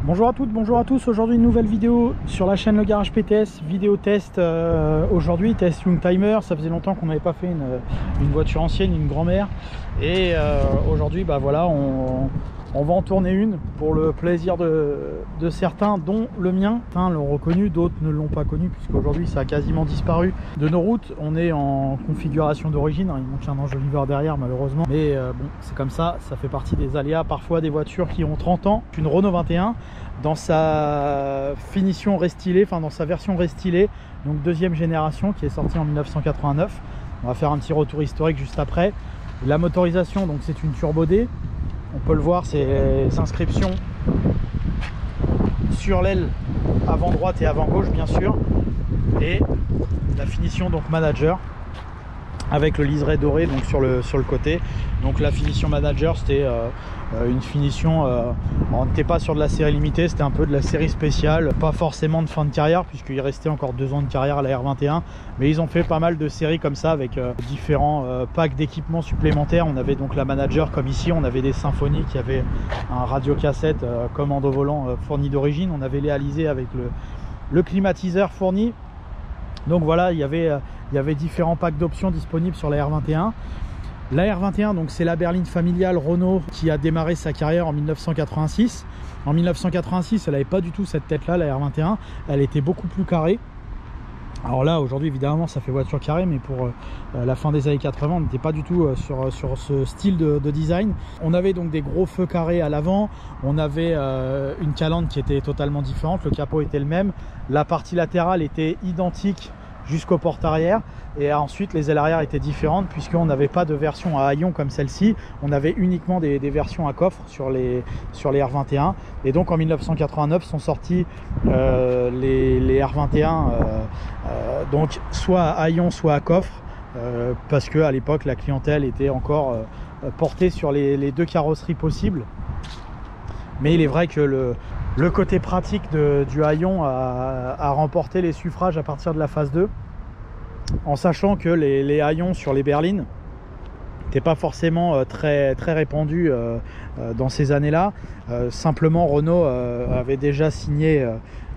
Bonjour à toutes, bonjour à tous. Aujourd'hui une nouvelle vidéo sur la chaîne Le Garage PTS, vidéo test aujourd'hui, test Youngtimer. Ça faisait longtemps qu'on n'avait pas fait une voiture ancienne, une grand-mère. Et aujourd'hui bah voilà, on va en tourner une pour le plaisir de certains, dont le mien. Certains l'ont reconnu, d'autres ne l'ont pas connu, puisqu'aujourd'hui ça a quasiment disparu de nos routes. On est en configuration d'origine, il manque un enjoliveur derrière malheureusement, mais bon, c'est comme ça fait partie des aléas parfois des voitures qui ont 30 ans. Une Renault 21 dans sa finition restylée, enfin dans sa version restylée, donc deuxième génération, qui est sortie en 1989. On va faire un petit retour historique juste après. La motorisation, donc c'est une Turbo D. On peut le voir, c'est les inscriptions sur l'aile avant droite et avant gauche bien sûr, et la finition donc manager avec le liseré doré donc sur le côté. Donc la finition manager, c'était une finition, on n'était pas sur de la série limitée, c'était un peu de la série spéciale, pas forcément de fin de carrière puisqu'il restait encore 2 ans de carrière à la R21, mais ils ont fait pas mal de séries comme ça avec différents packs d'équipements supplémentaires. On avait donc la manager, comme ici on avait des Symphony qui avaient un radio cassette commande au volant fourni d'origine, on avait les Alizé avec le climatiseur fourni. Donc voilà, il y avait différents packs d'options disponibles sur la R21. La R21, donc c'est la berline familiale Renault qui a démarré sa carrière en 1986. En 1986, elle n'avait pas du tout cette tête-là, la R21. Elle était beaucoup plus carrée. Alors là, aujourd'hui, évidemment, ça fait voiture carrée, mais pour la fin des années 80, on n'était pas du tout sur ce style de design. On avait donc des gros feux carrés à l'avant. On avait une calandre qui était totalement différente. Le capot était le même. La partie latérale était identique jusqu'aux portes arrière, et ensuite les ailes arrière étaient différentes puisqu'on n'avait pas de version à haillons comme celle-ci, on avait uniquement des versions à coffre sur les R21. Et donc en 1989 sont sortis les R21 donc soit à haillons soit à coffre, parce que à l'époque la clientèle était encore portée sur les deux carrosseries possibles. Mais il est vrai que le côté pratique du haillon a remporté les suffrages à partir de la phase 2, en sachant que les haillons sur les berlines n'étaient pas forcément très répandus dans ces années-là. Simplement, Renault avait déjà signé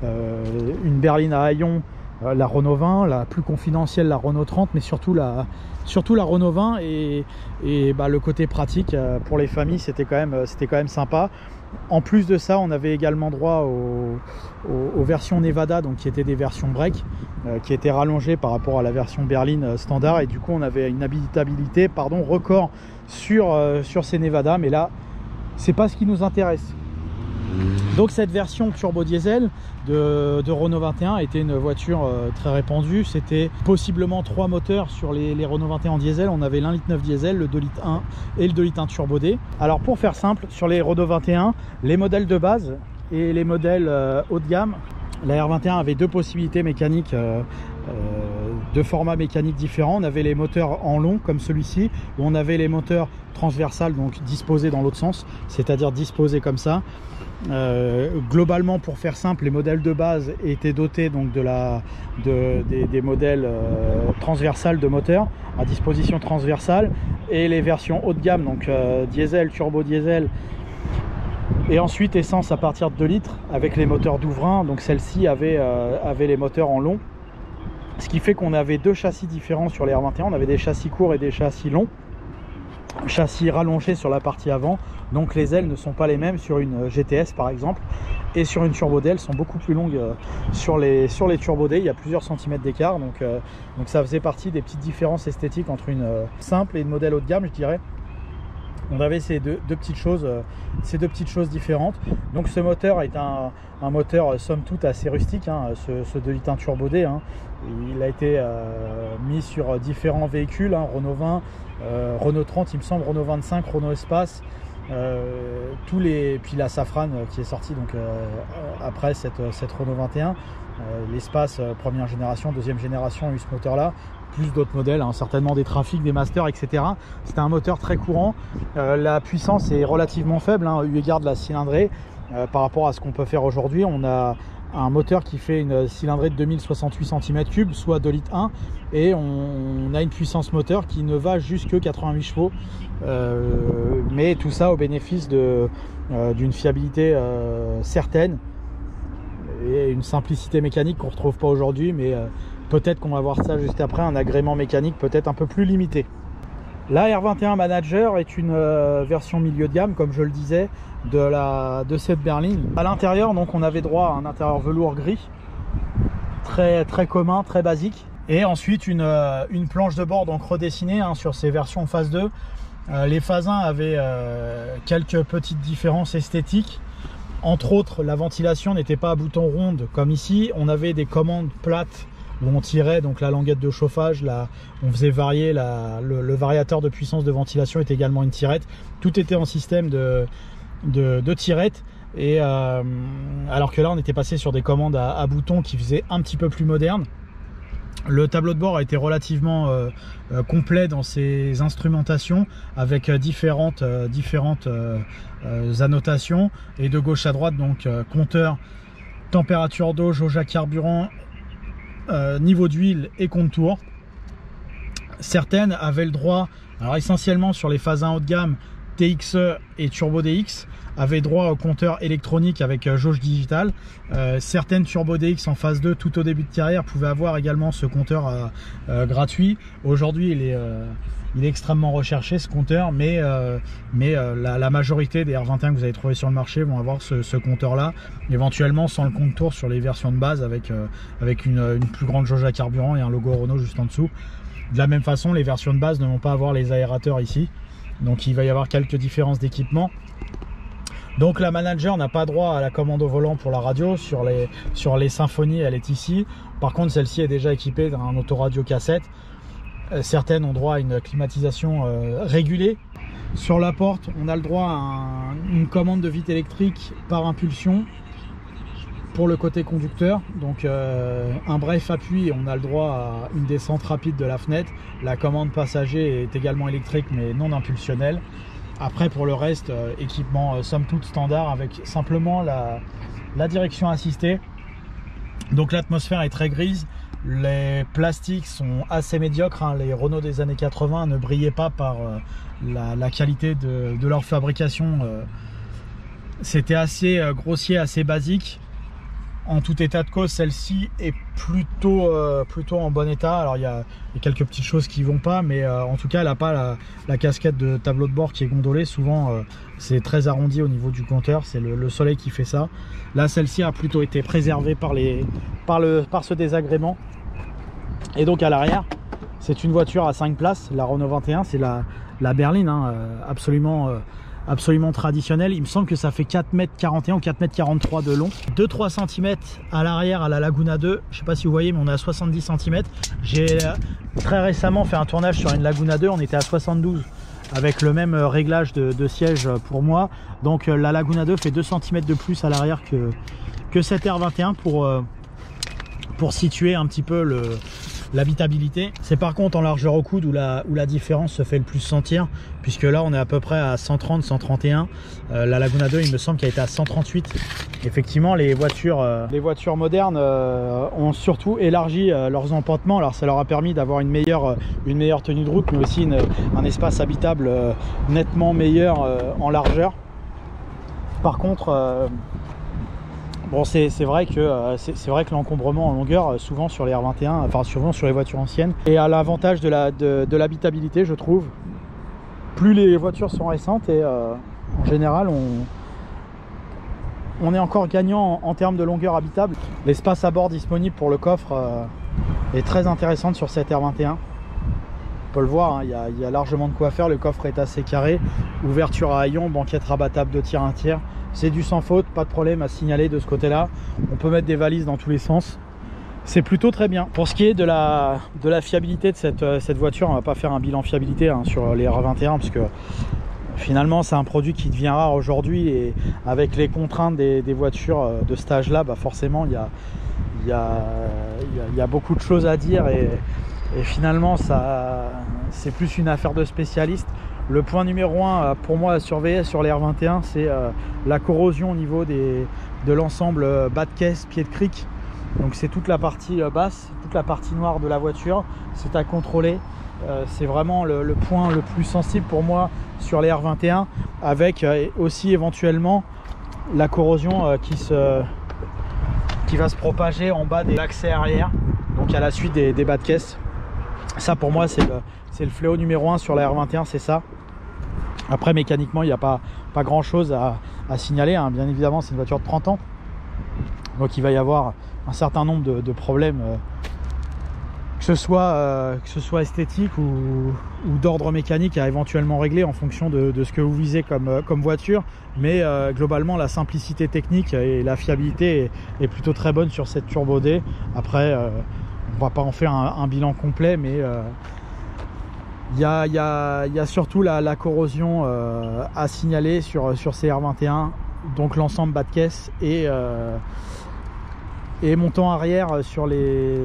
une berline à haillons, la Renault 20, la plus confidentielle, la Renault 30, mais surtout la Renault 20, et bah, le côté pratique pour les familles, c'était quand même sympa. En plus de ça, on avait également droit aux versions Nevada, donc qui étaient des versions break, qui étaient rallongées par rapport à la version berline standard, et du coup on avait une habitabilité record sur ces Nevada. Mais là, c'est pas ce qui nous intéresse. Donc cette version turbo diesel de Renault 21 était une voiture très répandue. C'était possiblement 3 moteurs sur les Renault 21 en diesel. On avait l'1,9 litre diesel, le 2,1 litre et le 2,1 litre turbo D. Alors pour faire simple, sur les Renault 21, les modèles de base et les modèles haut de gamme, la R21 avait deux possibilités mécaniques, deux formats mécaniques différents. On avait les moteurs en long comme celui-ci, où on avait les moteurs transversales, donc disposés dans l'autre sens, c'est-à-dire disposés comme ça. Globalement, pour faire simple, les modèles de base étaient dotés donc des modèles transversales de moteurs à disposition transversale, et les versions haut de gamme, donc diesel, turbo diesel, et ensuite essence à partir de 2 litres avec les moteurs Douvrin. Donc celle-ci avait les moteurs en long, ce qui fait qu'on avait deux châssis différents sur les R21. On avait des châssis courts et des châssis longs, châssis rallongés sur la partie avant, donc les ailes ne sont pas les mêmes sur une GTS par exemple, et sur une Turbo D elles sont beaucoup plus longues. Sur les Turbo D il y a plusieurs centimètres d'écart, donc ça faisait partie des petites différences esthétiques entre une simple et une modèle haut de gamme, je dirais. On avait ces deux petites choses différentes. Donc ce moteur est un moteur somme toute assez rustique, hein, ce 2,1 litre Turbo D, hein. Il a été mis sur différents véhicules, hein, Renault 20, Renault 30 il me semble, Renault 25, Renault Espace, puis la Safran qui est sortie donc après cette Renault 21. L'Espace première génération, deuxième génération a eu ce moteur là, plus d'autres modèles, hein, certainement des Trafic, des Masters, etc. C'était un moteur très courant. La puissance est relativement faible, hein, eu égard de la cylindrée par rapport à ce qu'on peut faire aujourd'hui. On a un moteur qui fait une cylindrée de 2068 cm3, soit 2 litres 1, et on a une puissance moteur qui ne va jusque 88 chevaux, mais tout ça au bénéfice d'une fiabilité certaine et une simplicité mécanique qu'on ne retrouve pas aujourd'hui, mais peut-être qu'on va voir ça juste après, un agrément mécanique peut-être un peu plus limité. La R21 Manager est une version milieu de gamme, comme je le disais, de cette berline. À l'intérieur, donc, on avait droit à un intérieur velours gris, très commun, très basique. Et ensuite, une planche de bord donc redessinée hein, sur ces versions phase 2. Les phases 1 avaient quelques petites différences esthétiques. Entre autres, la ventilation n'était pas à bouton ronde comme ici. On avait des commandes plates où on tirait donc la languette de chauffage, on faisait varier le variateur de puissance de ventilation est également une tirette. Tout était en système de tirette, et alors que là on était passé sur des commandes à boutons qui faisaient un petit peu plus moderne. Le tableau de bord a été relativement complet dans ses instrumentations, avec différentes annotations, et de gauche à droite donc compteur, température d'eau, jauge à carburant, niveau d'huile et compte tour. Certaines avaient le droit, alors essentiellement sur les phases 1 haut de gamme, TXE et Turbo DX, avaient droit au compteur électronique avec jauge digitale. Certaines Turbo DX en phase 2 tout au début de carrière pouvaient avoir également ce compteur gratuit. Aujourd'hui il est extrêmement recherché ce compteur, mais la majorité des R21 que vous allez trouver sur le marché vont avoir ce compteur là, éventuellement sans le compte tour sur les versions de base, avec une plus grande jauge à carburant et un logo Renault juste en dessous. De la même façon, les versions de base ne vont pas avoir les aérateurs ici, donc il va y avoir quelques différences d'équipement. Donc la Manager n'a pas droit à la commande au volant pour la radio. Sur les Symphony, elle est ici. Par contre, celle-ci est déjà équipée d'un autoradio cassette. Certaines ont droit à une climatisation régulée. Sur la porte, on a le droit à une commande de vitre électrique par impulsion pour le côté conducteur. Donc un bref appui, on a le droit à une descente rapide de la fenêtre. La commande passager est également électrique mais non impulsionnelle. Après, pour le reste, équipement somme toute standard, avec simplement la direction assistée. Donc l'atmosphère est très grise. Les plastiques sont assez médiocres, hein. Les Renault des années 80 ne brillaient pas par la qualité de leur fabrication. C'était assez grossier, assez basique. En tout état de cause, celle-ci est plutôt en bon état. Alors il y a quelques petites choses qui vont pas, mais en tout cas elle n'a pas la casquette de tableau de bord qui est gondolée. Souvent c'est très arrondi au niveau du compteur, c'est le soleil qui fait ça. Là, celle-ci a plutôt été préservée par ce désagrément. Et donc à l'arrière, c'est une voiture à 5 places, la Renault 21, c'est la berline, hein, absolument traditionnelle. Il me semble que ça fait 4,41 m ou 4,43 m de long, 2-3 cm à l'arrière à la Laguna 2. Je sais pas si vous voyez, mais on est à 70 cm. J'ai très récemment fait un tournage sur une Laguna 2, on était à 72 avec le même réglage de siège pour moi. Donc la Laguna 2 fait 2 cm de plus à l'arrière que cette R21 pour situer un petit peu l'habitabilité. C'est par contre en largeur au coude où la différence se fait le plus sentir, puisque là on est à peu près à 130-131. La Laguna 2, il me semble qu'elle était à 138. Effectivement, les voitures modernes ont surtout élargi leurs empantements. Alors ça leur a permis d'avoir une meilleure tenue de route, mais aussi un espace habitable nettement meilleur en largeur. Par contre, bon, c'est vrai que l'encombrement en longueur, souvent sur les R21, enfin souvent sur les voitures anciennes, et à l'avantage de l'habitabilité, je trouve. Plus les voitures sont récentes, et en général on est encore gagnant en termes de longueur habitable. L'espace à bord disponible pour le coffre est très intéressant sur cette R21. On peut le voir, hein, il y a largement de quoi faire. Le coffre est assez carré, ouverture à haillons, banquette rabattable de tiers 1 tiers. C'est du sans faute, pas de problème à signaler de ce côté là. On peut mettre des valises dans tous les sens, c'est plutôt très bien. Pour ce qui est de la fiabilité de cette voiture, on va pas faire un bilan fiabilité hein, sur les R21, parce que finalement c'est un produit qui devient rare aujourd'hui, et avec les contraintes des voitures de cet âge là, bah forcément il y a beaucoup de choses à dire, et finalement c'est plus une affaire de spécialiste. Le point numéro 1 pour moi à surveiller sur les R21, c'est la corrosion au niveau de l'ensemble bas de caisse, pied de cric. Donc c'est toute la partie basse, toute la partie noire de la voiture, c'est à contrôler. C'est vraiment le point le plus sensible pour moi sur les R21, avec aussi éventuellement la corrosion qui va se propager en bas des accès arrière, donc à la suite des bas de caisse. Ça pour moi c'est le fléau numéro 1 sur la R21, c'est ça. Après mécaniquement il n'y a pas grand chose à signaler, hein. Bien évidemment c'est une voiture de 30 ans, donc il va y avoir un certain nombre de problèmes, que ce soit esthétique ou d'ordre mécanique à éventuellement régler en fonction de ce que vous visez comme voiture. Mais globalement la simplicité technique et la fiabilité est plutôt très bonne sur cette Turbo D. Après on va pas en faire un bilan complet, mais il y a surtout la corrosion à signaler sur ces R21, donc l'ensemble bas de caisse et montant arrière sur les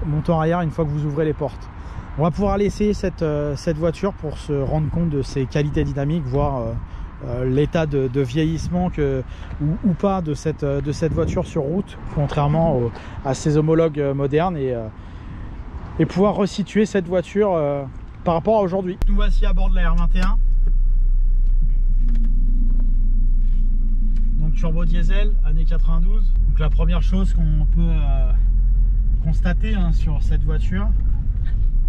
montants arrière une fois que vous ouvrez les portes. On va pouvoir laisser cette voiture pour se rendre compte de ses qualités dynamiques, voir l'état de vieillissement ou pas de cette voiture sur route, contrairement à ses homologues modernes, et pouvoir resituer cette voiture par rapport à aujourd'hui. Nous voici à bord de la R21. Donc turbo diesel, année 92. Donc la première chose qu'on peut constater sur cette voiture,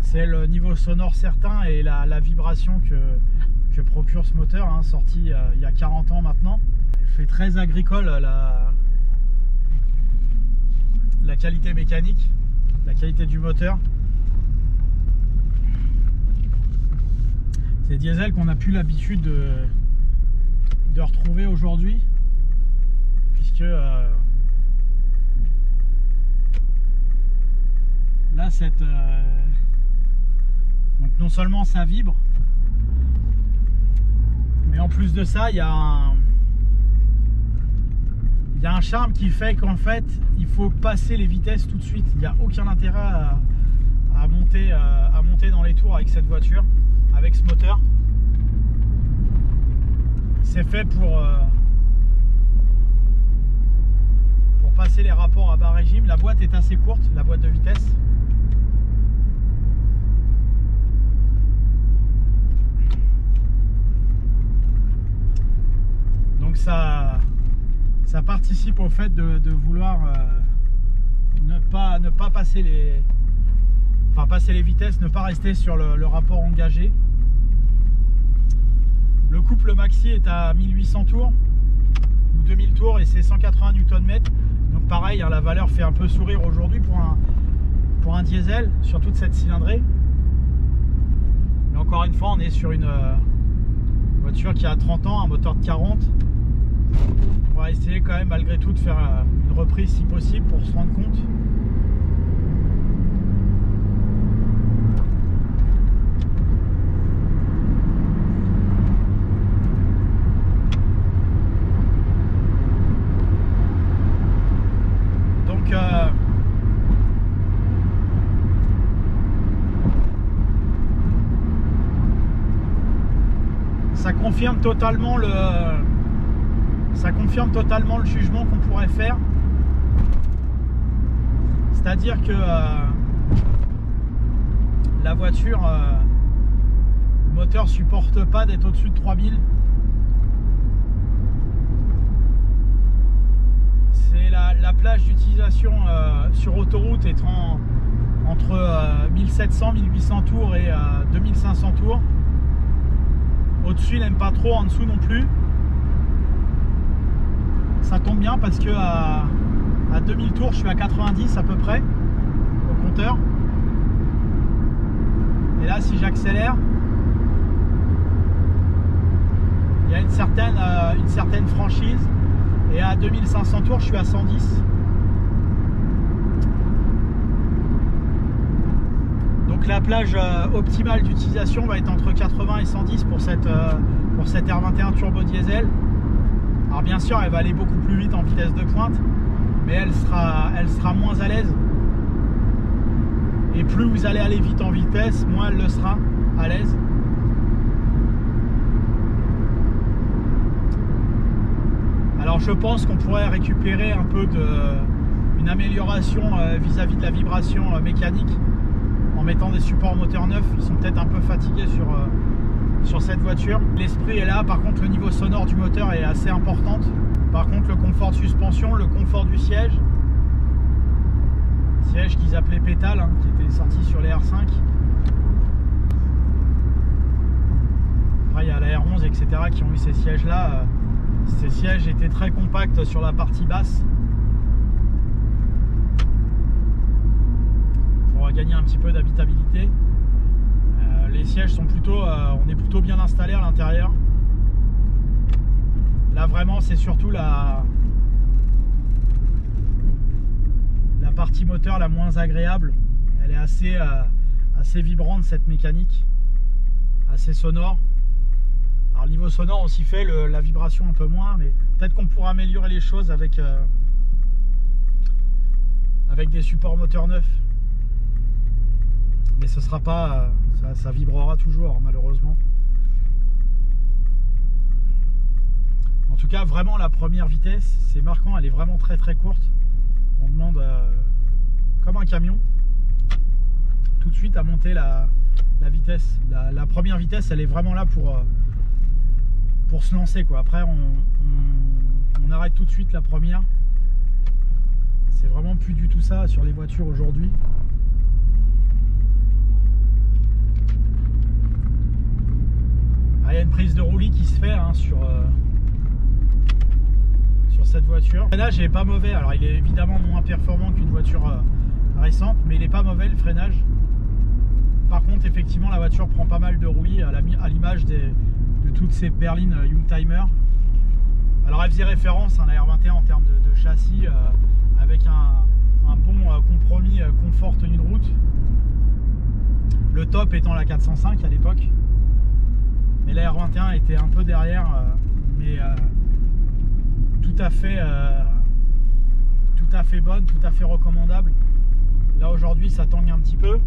c'est le niveau sonore certain et la vibration que procure ce moteur, sorti il y a 40 ans maintenant. Elle fait très agricole la qualité mécanique, la qualité du moteur. C'est diesel qu'on n'a plus l'habitude de retrouver aujourd'hui, puisque là donc non seulement ça vibre, mais en plus de ça il y a un charme qui fait qu'en fait il faut passer les vitesses tout de suite. Il n'y a aucun intérêt à monter dans les tours avec cette voiture, avec ce moteur. C'est fait pour passer les rapports à bas régime. La boîte est assez courte, la boîte de vitesse. Donc ça participe au fait de vouloir ne pas passer les vitesses, ne pas rester sur le rapport engagé. Le couple maxi est à 1800 tours ou 2000 tours et c'est 180 Nm. Donc pareil, la valeur fait un peu sourire aujourd'hui pour un diesel sur toute cette cylindrée. Mais encore une fois, on est sur une voiture qui a 30 ans, un moteur de 40. On va essayer quand même malgré tout de faire une reprise si possible pour se rendre compte. Donc ça confirme totalement le jugement qu'on pourrait faire, c'est-à-dire que la voiture, le moteur supporte pas d'être au-dessus de 3000. C'est la plage d'utilisation sur autoroute étant entre 1700, 1800 tours et 2500 tours. Au-dessus il n'aime pas trop, en dessous non plus. Ça tombe bien parce que à 2000 tours je suis à 90 à peu près au compteur. Et là si j'accélère, il y a une certaine franchise, et à 2500 tours je suis à 110. Donc la plage optimale d'utilisation va être entre 80 et 110 pour cette R21 turbo diesel. Alors bien sûr elle va aller beaucoup plus vite en vitesse de pointe, mais elle sera moins à l'aise. Et plus vous allez aller vite en vitesse, moins elle le sera à l'aise. Alors je pense qu'on pourrait récupérer un peu une amélioration vis-à-vis de la vibration mécanique en mettant des supports moteurs neufs. Ils sont peut-être un peu fatigués sur cette voiture. L'esprit est là, par contre le niveau sonore du moteur est assez important. Par contre le confort de suspension, le confort du siège qu'ils appelaient pétale, hein, qui était sorti sur les R5. Après il y a la R11 etc qui ont eu ces sièges là. Ces sièges étaient très compacts sur la partie basse pour gagner un petit peu d'habitabilité. Les sièges sont plutôt, on est plutôt bien installé à l'intérieur. Là vraiment c'est surtout la partie moteur la moins agréable. Elle est assez vibrante cette mécanique, assez sonore. Alors niveau sonore on s'y fait la vibration un peu moins, mais peut-être qu'on pourra améliorer les choses avec des supports moteurs neufs. Mais ce sera pas, ça vibrera toujours malheureusement. En tout cas vraiment la première vitesse, c'est marquant, elle est vraiment très courte. On demande comme un camion tout de suite à monter la vitesse. La première vitesse elle est vraiment là pour se lancer quoi. Après on arrête tout de suite la première. C'est vraiment plus du tout ça sur les voitures aujourd'hui. Il y a une prise de roulis qui se fait hein, sur cette voiture. Le freinage n'est pas mauvais, alors il est évidemment moins performant qu'une voiture récente, mais il n'est pas mauvais le freinage. Par contre effectivement la voiture prend pas mal de roulis à l'image de toutes ces berlines Youngtimer. Alors elle faisait référence à la R21 en termes de châssis avec un bon compromis confort tenue de route. Le top étant la 405 à l'époque. Mais la R21 était un peu derrière, mais tout à fait bonne, tout à fait recommandable. Là aujourd'hui ça tangue un petit peu.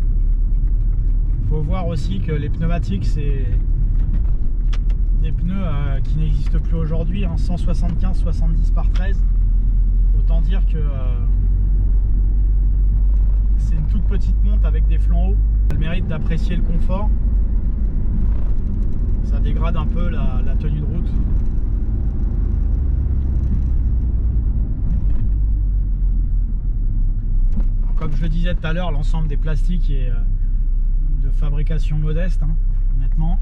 Il faut voir aussi que les pneumatiques c'est des pneus qui n'existent plus aujourd'hui, hein, 175-70 par 13. Autant dire que c'est une toute petite monte avec des flancs hauts. Ça a le mérite d'apprécier le confort. Ça dégrade un peu la tenue de route. Alors, comme je le disais tout à l'heure, l'ensemble des plastiques est de fabrication modeste, hein, honnêtement.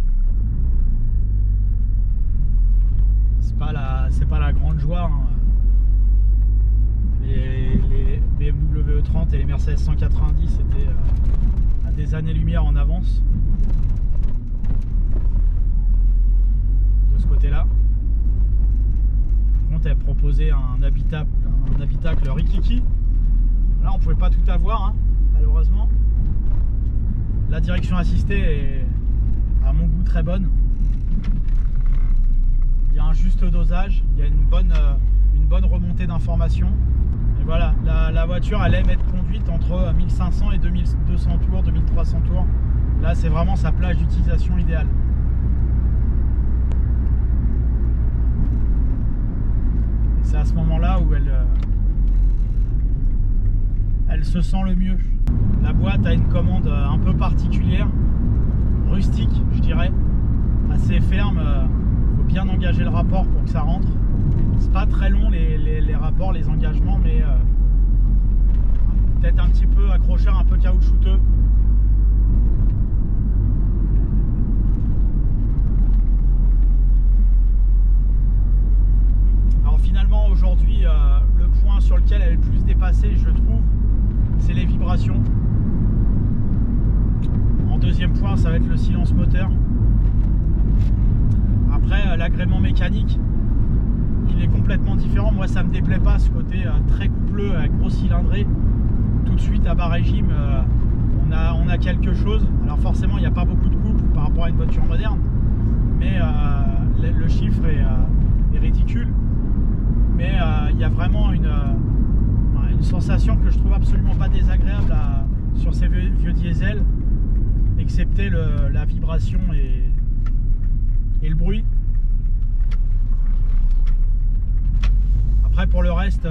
C'est pas la grande joie. Hein. Les BMW E30 et les Mercedes 190 étaient à des années-lumière en avance. De ce côté-là. Par contre, elle proposait un habitacle rikiki. Là, on pouvait pas tout avoir, hein, malheureusement. La direction assistée est, à mon goût, très bonne. Il y a un juste dosage, il y a une bonne remontée d'informations. Et voilà, la voiture, elle aime être conduite entre 1500 et 2200 tours, 2300 tours. Là, c'est vraiment sa plage d'utilisation idéale. C'est à ce moment-là où elle se sent le mieux. La boîte a une commande un peu particulière, rustique je dirais, assez ferme. Faut bien engager le rapport pour que ça rentre. C'est pas très long les rapports, les engagements, mais peut-être un petit peu accrocheur, un peu caoutchouteux. Finalement aujourd'hui le point sur lequel elle est le plus dépassée je trouve c'est les vibrations. En deuxième point ça va être le silence moteur. Après l'agrément mécanique il est complètement différent. Moi ça me déplaît pas ce côté très coupleux avec gros cylindré. Tout de suite à bas régime on a quelque chose. Alors forcément il n'y a pas beaucoup de couple par rapport à une voiture moderne, mais le chiffre est ridicule. Mais il y a vraiment une sensation que je trouve absolument pas désagréable sur ces vieux diesels, excepté la vibration et le bruit. pour le reste,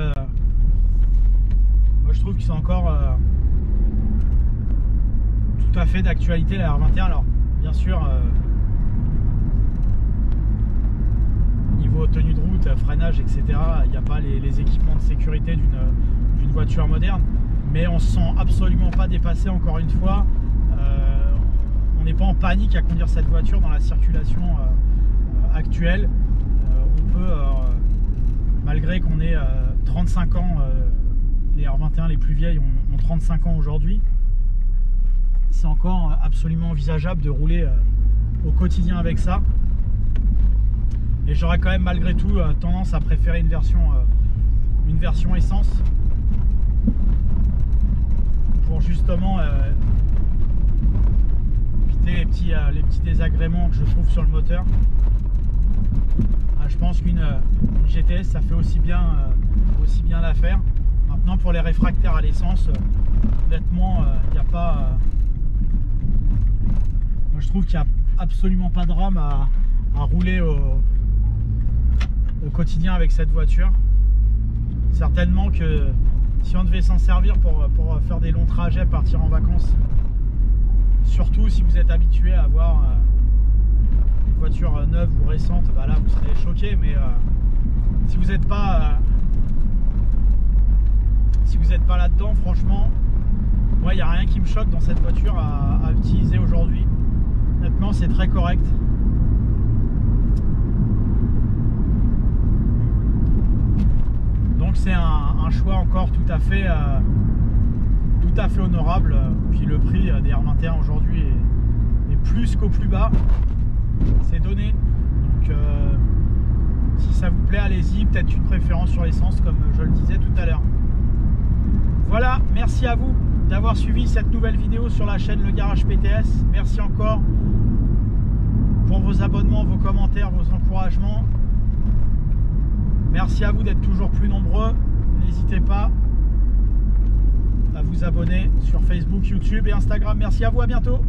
moi je trouve qu'ils sont encore tout à fait d'actualité, la R21. Alors bien sûr, niveau tenue de route, freinage, etc., il n'y a pas les équipements de sécurité d'une voiture moderne, mais on se sent absolument pas dépassé. Encore une fois, on n'est pas en panique à conduire cette voiture dans la circulation actuelle. On peut, malgré qu'on ait 35 ans, les R21 les plus vieilles ont 35 ans aujourd'hui, c'est encore absolument envisageable de rouler au quotidien avec ça. Et j'aurais quand même malgré tout tendance à préférer une version essence pour justement éviter les petits désagréments que je trouve sur le moteur. Je pense qu'une GTS ça fait aussi bien l'affaire. Maintenant pour les réfractaires à l'essence, honnêtement il n'y a pas moi je trouve qu'il n'y a absolument pas de drame à rouler au quotidien avec cette voiture. Certainement que si on devait s'en servir pour faire des longs trajets, partir en vacances, surtout si vous êtes habitué à avoir une voiture neuve ou récente, bah là vous serez choqué, mais si vous n'êtes pas là-dedans, franchement moi il n'y a rien qui me choque dans cette voiture à utiliser aujourd'hui. Honnêtement c'est très correct. Donc c'est un choix encore tout à fait honorable. Puis le prix des R21 aujourd'hui est plus qu'au plus bas, c'est donné. Donc si ça vous plaît, allez-y, peut-être une préférence sur l'essence comme je le disais tout à l'heure. Voilà, merci à vous d'avoir suivi cette nouvelle vidéo sur la chaîne Le Garage PTS. Merci encore pour vos abonnements, vos commentaires, vos encouragements. Merci à vous d'être toujours plus nombreux. N'hésitez pas à vous abonner sur Facebook, YouTube et Instagram. Merci à vous, à bientôt.